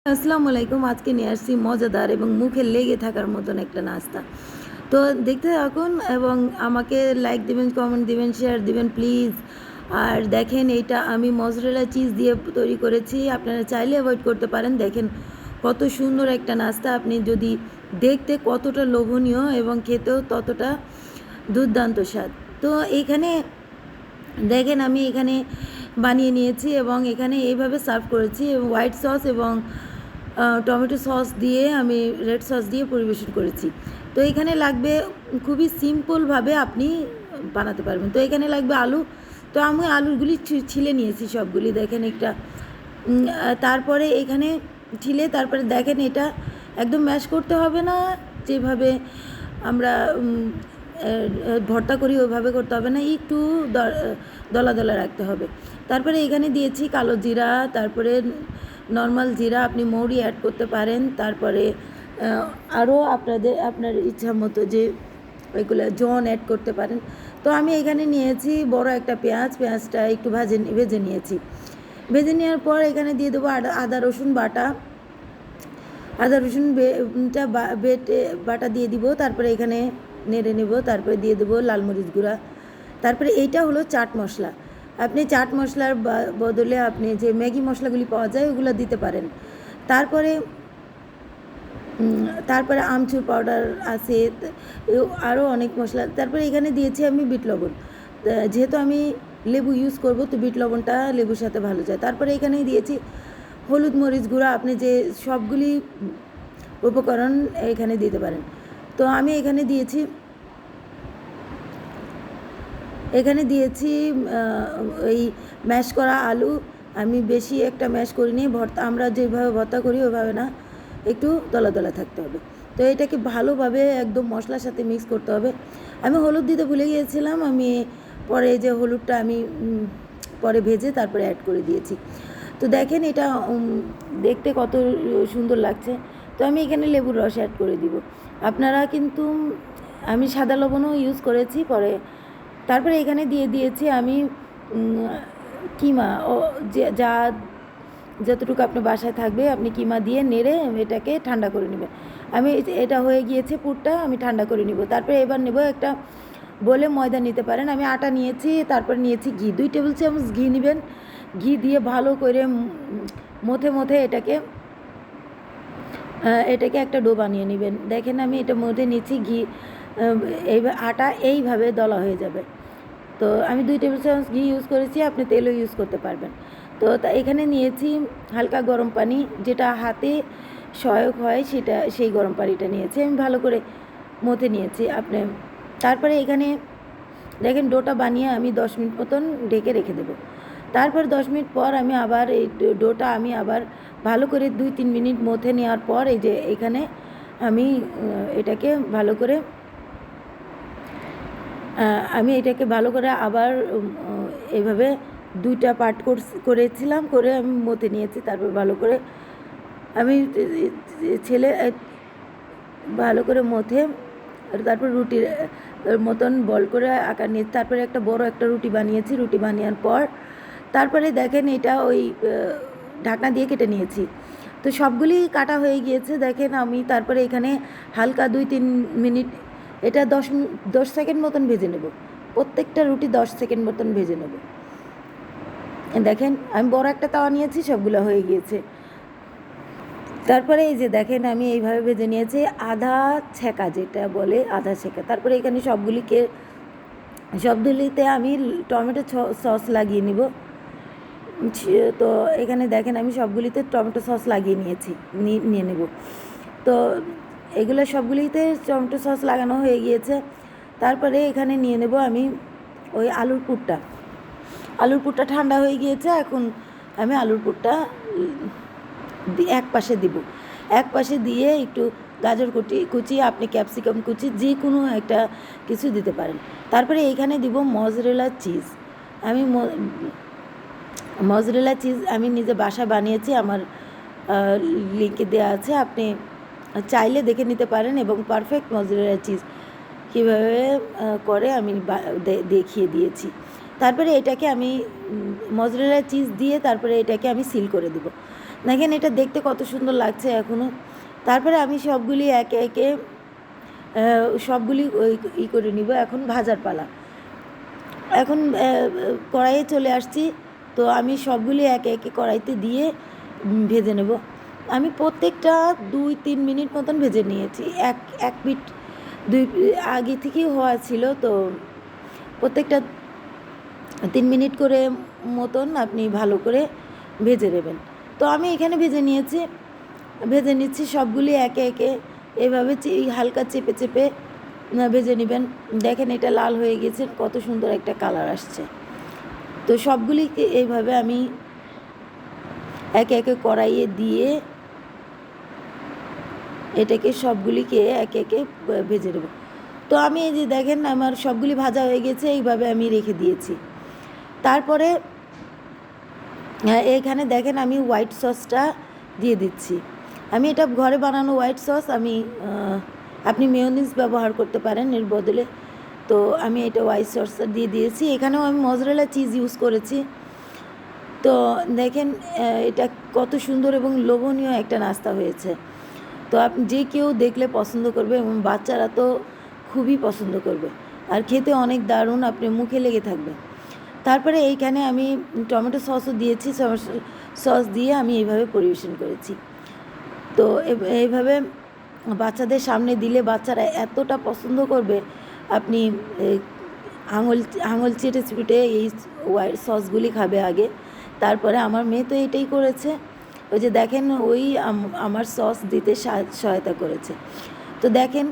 আসসালামু আলাইকুম। আজকে নিয়ে আসছি মজাদার এবং মুখে লেগে থাকার মতন একটা নাস্তা। তো দেখতে থাকুন এবং আমাকে লাইক দিবেন, কমেন্ট দিবেন, শেয়ার দিবেন প্লিজ। আর দেখেন এইটা আমি মজরেলা চিজ দিয়ে তৈরি করেছি। আপনারা চাইলে অ্যাভয়েড করতে পারেন। দেখেন কত সুন্দর একটা নাস্তা। আপনি যদি দেখতে কতটা লোভনীয় এবং খেতেও ততটা দুর্দান্ত স্বাদ। তো এইখানে দেখেন আমি এখানে বানিয়ে নিয়েছি এবং এখানে এইভাবে সার্ভ করেছি এবং হোয়াইট সস এবং টমেটো সস দিয়ে আমি রেড সস দিয়ে পরিবেশন করেছি। তো এখানে লাগবে খুবই সিম্পলভাবে আপনি বানাতে পারবেন। তো এখানে লাগবে আলু। তো আমি আলুগুলি ছিলে নিয়েছি সবগুলি। দেখেন একটা তারপরে এখানে ছিলে তারপরে দেখেন এটা একদম ম্যাশ করতে হবে না, যেভাবে আমরা ভর্তা করি ওইভাবে করতে হবে না, একটু দলা দলা রাখতে হবে। তারপরে এখানে দিয়েছি কালো জিরা, তারপরে নর্মাল জিরা, আপনি মৌরি অ্যাড করতে পারেন। তারপরে আরও আপনার ইচ্ছা মতো যে ওইগুলো জন অ্যাড করতে পারেন। তো আমি এখানে নিয়েছি বড় একটা পেঁয়াজটা একটু ভেজে নিয়েছি। ভেজে নেওয়ার পর এখানে দিয়ে দেবো আদা রসুন বাটা। আদা রসুনটা বেটে বাটা দিয়ে দিব। তারপরে এখানে নেড়ে নেব। তারপরে দিয়ে দেবো লাল মরিচ গুঁড়া। তারপরে এইটা হলো চাট মশলা। আপনি চাট মশলার বদলে আপনি যে ম্যাগি মশলাগুলি পাওয়া যায় ওগুলো দিতে পারেন। তারপরে তারপরে আমচুর পাউডার আছে, আরও অনেক মশলা। তারপরে এখানে দিয়েছি আমি বিট লবণ। যেহেতু আমি লেবু ইউজ করব, তো বিট লবণটা লেবুর সাথে ভালো যায়। তারপরে এখানে দিয়েছি হলুদ মরিচ গুঁড়া। আপনি যে সবগুলি উপকরণ এখানে দিতে পারেন। তো আমি এখানে দিয়েছি ওই ম্যাশ করা আলু। আমি বেশি একটা ম্যাশ করিনি। আমরা যেভাবে ভর্তা করি ওইভাবে না, একটু দলা দলা থাকতে হবে। তো এটাকে ভালোভাবে একদম মশলার সাথে মিক্স করতে হবে। আমি হলুদ দিতে ভুলে গিয়েছিলাম। আমি পরে যে হলুদটা আমি পরে ভেজে তারপরে অ্যাড করে দিয়েছি। তো দেখেন এটা দেখতে কত সুন্দর লাগছে। তো আমি এখানে লেবুর রস অ্যাড করে দিব। আপনারা কিন্তু আমি সাদা লবণও ইউজ করেছি পরে। তারপরে এখানে দিয়ে দিয়েছি আমি কিমা, যতটুকু আপনার বাসায় থাকবে আপনি কিমা দিয়ে নেড়ে এটাকে ঠান্ডা করে নেবেন। আমি এটা হয়ে গিয়েছে পুরটা, আমি ঠান্ডা করে নিব। তারপরে এবার নেব একটা বলে ময়দা নিতে পারেন। আমি আটা নিয়েছি, তারপর নিয়েছি ঘি, 2 টেবিল চামচ ঘি নেবেন। ঘি দিয়ে ভালো করে মথে এটাকে একটা ডো বানিয়ে নেবেন। দেখেন আমি এটা মধ্যে নিচ্ছি ঘি। আটা এইভাবে দলা হয়ে যাবে। তো আমি 2 টেবিল চামচ ঘি ইউজ করেছি, আপনি তেলও ইউজ করতে পারবেন। তো এখানে নিয়েছি হালকা গরম পানি, যেটা হাতে সহায়ক হয় সেই গরম পানিটা নিয়েছি। আমি ভালো করে মথে নিয়েছি তারপরে এখানে দেখেন ডোটা বানিয়ে আমি 10 মিনিট মতন ঢেকে রেখে দেবো। তারপর 10 মিনিট পর আমি আবার এই ডোটা আমি আবার ভালো করে 2-3 মিনিট মথে নেওয়ার পর এই যে এখানে আমি এটাকে ভালো করে আবার এইভাবে 2টা পার্ট করেছিলাম, করে আমি মথে নিয়েছি। তারপর ভালো করে আমি ভালো করে মথে তারপর রুটির মতন বল করে আকার নিয়েছি। তারপরে একটা বড় একটা রুটি বানিয়েছি। রুটি বানানোর পর তারপরে দেখেন এটা ওই ঢাকনা দিয়ে কেটে নিয়েছি। তো সবগুলি কাটা হয়ে গিয়েছে। দেখেন আমি তারপরে এখানে হালকা 2-3 মিনিট এটা 10 সেকেন্ড মতন ভেজে নেব। প্রত্যেকটা রুটি 10 সেকেন্ড মতন ভেজে নেব। দেখেন আমি বড় একটা তাওয়া নিয়েছি, সবগুলো হয়ে গিয়েছে। তারপরে এই যে দেখেন আমি এইভাবে ভেজে নিয়েছি, আধা ছেঁকা যেটা বলে, আধা ছেঁকা। তারপরে এখানে সবগুলিতে আমি টমেটো সস লাগিয়ে নিব। তো এখানে দেখেন আমি সবগুলিতে টমেটো সস লাগিয়ে নিয়ে নেব। তো এগুলো সবগুলিতে টমেটো সস লাগানো হয়ে গিয়েছে। তারপরে এখানে নিয়ে নেব আমি ওই আলুর পুরটা ঠান্ডা হয়ে গিয়েছে। এখন আমি আলুর পুরটা এক পাশে দিয়ে একটু গাজর কুচি, আপনি ক্যাপসিকাম কুচি, যে কোনো একটা কিছু দিতে পারেন। তারপরে এইখানে দিব মজরেলা চিজ। মজরেলা চিজ আমি নিজে বাসায় বানিয়েছি, আমার লিঙ্কে দেওয়া আছে, আপনি চাইলে দেখে নিতে পারেন। এবং পারফেক্ট মজরেলা চিজ কীভাবে করে আমি দেখিয়ে দিয়েছি। তারপরে এটাকে আমি মজরেলা চিজ দিয়ে তারপরে এটাকে আমি সিল করে দেব। দেখেন এটা দেখতে কত সুন্দর লাগছে এখনও। তারপরে আমি সবগুলি একে একে সবগুলি করে নিব। এখন ভাজার পালা। এখন কড়াইয়ে চলে আসছি। তো আমি সবগুলি একে একে কড়াইতে দিয়ে ভেজে নেব। আমি প্রত্যেকটা 2-3 মিনিট মতন ভেজে নিয়েছি। এক পিঠ আগে থেকেই হওয়া ছিল, তো প্রত্যেকটা 3 মিনিট করে মতন আপনি ভালো করে ভেজে নেবেন। তো আমি এখানে ভেজে নিচ্ছি সবগুলি একে একে। এভাবে হালকা চেপে চেপে ভেজে নেবেন। দেখেন এটা লাল হয়ে গেছে, কত সুন্দর একটা কালার আসছে। তো সবগুলিকে এইভাবে আমি একে একে কড়াইয়ে দিয়ে এটাকে সবগুলিকে একে একে ভেজে নেব। তো আমি এই যে দেখেন আমার সবগুলি ভাজা হয়ে গেছে, এইভাবে আমি রেখে দিয়েছি। তারপরে এখানে দেখেন আমি হোয়াইট সসটা দিয়ে দিচ্ছি। আমি এটা ঘরে বানানো হোয়াইট সস। আপনি মেয়োনিজ ব্যবহার করতে পারেন এর বদলে। তো আমি এটা হোয়াইট সসটা দিয়ে দিয়েছি। এখানেও আমি মজরেলা চিজ ইউজ করেছি। তো দেখেন এটা কত সুন্দর এবং লোভনীয় একটা নাস্তা হয়েছে। তো যে কেউ দেখলে পছন্দ করবে এবং বাচ্চারা তো খুবই পছন্দ করবে, আর খেতে অনেক দারুণ, আপনি মুখে লেগে থাকবে। তারপরে এইখানে আমি টমেটো সসও দিয়েছি। সস দিয়ে আমি এইভাবে পরিবেশন করেছি। তো এইভাবে বাচ্চাদের সামনে দিলে বাচ্চারা এতটা পছন্দ করবে, আপনি আঙুল চেটে চেটে এই হোয়াইট সসগুলি খাবে আগে। তারপরে আমার মেয়ে তো এটাই করেছে। ওই যে দেখেন আমার সস দিতে সহায়তা করেছে। তো দেখেন